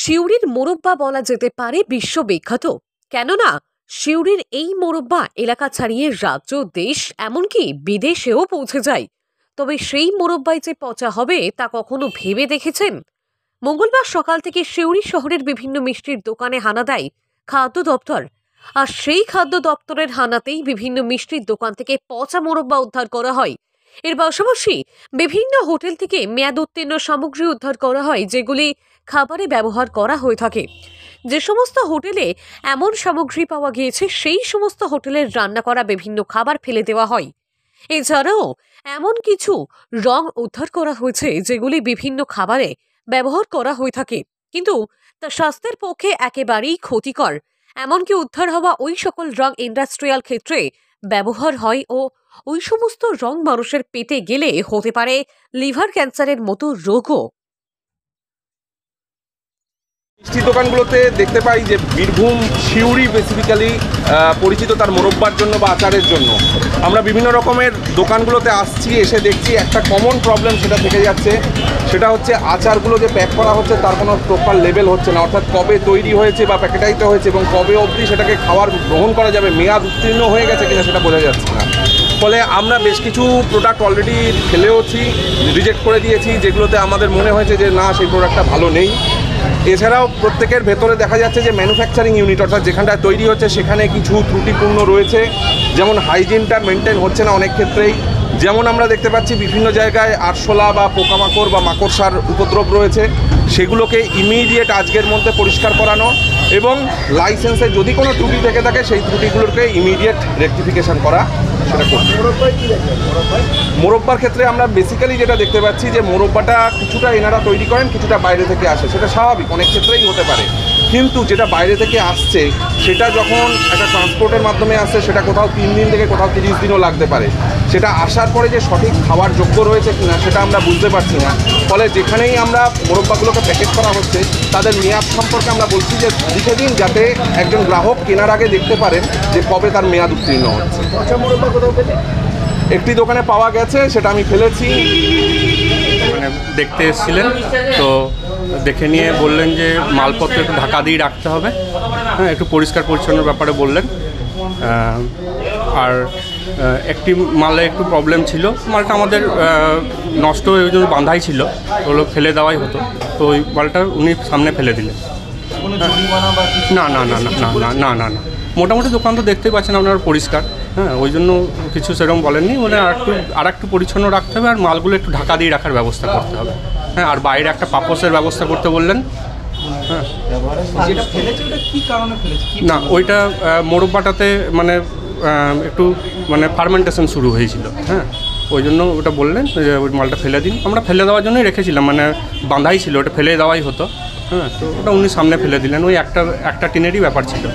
সিউড়ির মোরব্বা বলা যেতে পারে বিশ্ববিখ্যাত। কেননা সিউড়ির এই মোরব্বা এলাকা ছাড়িয়ে রাজ্য, দেশ, এমনকি বিদেশেও পৌঁছে যায়। তবে সেই মোরব্বাই যে পচা হবে তা কখনো ভেবে দেখেছেন? মঙ্গলবার সকাল থেকে সিউড়ি শহরের বিভিন্ন মিষ্টির দোকানে হানা দেয় খাদ্য দপ্তর। আর সেই খাদ্য দপ্তরের হানাতেই বিভিন্ন মিষ্টির দোকান থেকে পচা মোরব্বা উদ্ধার করা হয়। এর পাশাপাশি বিভিন্ন হোটেল থেকে মেয়াদ উত্তীর্ণ সামগ্রী উদ্ধার করা হয়, যেগুলি খাবারে ব্যবহার করা হয়ে থাকে। যে সমস্ত হোটেলে এমন সামগ্রী পাওয়া গিয়েছে, সেই সমস্ত হোটেলের রান্না করা বিভিন্ন খাবার ফেলে দেওয়া হয়। এছাড়াও এমন কিছু রং উদ্ধার করা হয়েছে যেগুলি বিভিন্ন খাবারে ব্যবহার করা হয়ে থাকে, কিন্তু তা স্বাস্থ্যের পক্ষে একেবারেই ক্ষতিকর। এমনকি উদ্ধার হওয়া ওই সকল রং ইন্ডাস্ট্রিয়াল ক্ষেত্রে ব্যবহার হয় ও ওই সমস্ত রং মানুষের পেটে গেলে হতে পারে লিভার ক্যান্সারের মতো রোগও। মিষ্টি দোকানগুলোতে দেখতে পাই যে বীরভূম সিউড়ি বেসিক্যালি পরিচিত তার মোরব্বার জন্য বা আচারের জন্য। আমরা বিভিন্ন রকমের দোকানগুলোতে আসছি, এসে দেখছি একটা কমন প্রবলেম সেটা থেকে যাচ্ছে। সেটা হচ্ছে আচারগুলো যে প্যাক করা হচ্ছে তার কোনো প্রপার লেভেল হচ্ছে না, অর্থাৎ কবে তৈরি হয়েছে বা প্যাকেটাইজ হয়েছে এবং কবে অবধি সেটাকে গ্রহণ করা যাবে, মেয়াদ উত্তীর্ণ হয়ে গেছে কিনা সেটা বোঝা যাচ্ছে না। ফলে আমরা বেশ কিছু প্রোডাক্ট অলরেডি ফেলেওছি, রিজেক্ট করে দিয়েছি, যেগুলোতে আমাদের মনে হয়েছে যে না, সেই প্রোডাক্টটা ভালো নেই। এছাড়াও প্রত্যেকের ভেতরে দেখা যাচ্ছে যে ম্যানুফ্যাকচারিং ইউনিট, অর্থাৎ যেখানটায় তৈরি হচ্ছে সেখানে কিছু ত্রুটিপূর্ণ রয়েছে। যেমন হাইজিনটা মেনটেন হচ্ছে না অনেক ক্ষেত্রেই। যেমন আমরা দেখতে পাচ্ছি বিভিন্ন জায়গায় আরশোলা বা পোকামাকড় বা মাকড়সার উপদ্রব রয়েছে, সেগুলোকে ইমিডিয়েট আজকের মধ্যে পরিষ্কার করানো এবং লাইসেন্সে যদি কোনো ত্রুটি থেকে থাকে সেই ত্রুটিগুলোকে ইমিডিয়েট রেকটিফিকেশন করা, সেটা করতে। মোরব্বার ক্ষেত্রে আমরা বেসিক্যালি যেটা দেখতে পাচ্ছি যে মোরব্বাটা কিছুটা এনারা তৈরি করেন, কিছুটা বাইরে থেকে আসে। সেটা স্বাভাবিক, অনেক ক্ষেত্রেই হতে পারে। কিন্তু যেটা বাইরে থেকে আসছে সেটা যখন একটা ট্রান্সপোর্টের মাধ্যমে আসছে, সেটা কোথাও 3 দিন থেকে কোথাও 30 দিনও লাগতে পারে। সেটা আসার পরে যে সঠিক খাওয়ার যোগ্য রয়েছে কিনা সেটা আমরা বুঝতে পারছি না। ফলে যেখানেই আমরা মোরব্বাগুলোকে প্যাকেট করা হচ্ছে তাদের মেয়াদ সম্পর্কে আমরা বলছি যে লিখে দিন, যাতে একজন গ্রাহক কেনার আগে দেখতে পারেন যে কবে তার মেয়াদ উত্তীর্ণ হচ্ছে। একটি দোকানে পাওয়া গেছে, সেটা আমি ফেলেছি। মানে দেখতে এসেছিলেন তো দেখে নিয়ে বললেন যে মালপত্র একটু ঢাকা দিয়ে রাখতে হবে, হ্যাঁ, একটু পরিষ্কার পরিচ্ছন্নের ব্যাপারে বললেন। আর একটি মালে একটু প্রবলেম ছিল, মালটা আমাদের নষ্ট হয়ে ওই জন্য বাঁধাই ছিল, ওগুলো ফেলে দেওয়াই হতো, তো ওই মালটা উনি সামনে ফেলে দিলেন। না না না না না না না না না মোটামুটি দোকান তো দেখতেই পাচ্ছেন আপনার পরিষ্কার, হ্যাঁ, ওই জন্য কিছু সেরকম বলেননি। মানে আর একটু পরিচ্ছন্ন রাখতে হবে, আর মালগুলো একটু ঢাকা দিয়ে রাখার ব্যবস্থা করতে হবে, হ্যাঁ, আর বাইরে একটা পাপোসের ব্যবস্থা করতে বললেন। হ্যাঁ, না ওইটা মোরব্বাটাতে মানে একটু মানে ফার্মেন্টেশন শুরু হয়েছিল, হ্যাঁ, ওই জন্য ওটা বললেন যে ওই মালটা ফেলে দিন। আমরা ফেলে দেওয়ার জন্যই রেখেছিলাম, মানে বাঁধাই ছিল, ওটা ফেলে দেওয়াই হতো, হ্যাঁ, তো ওটা উনি সামনে ফেলে দিলেন। ওই একটা টিনেরই ব্যাপার ছিল।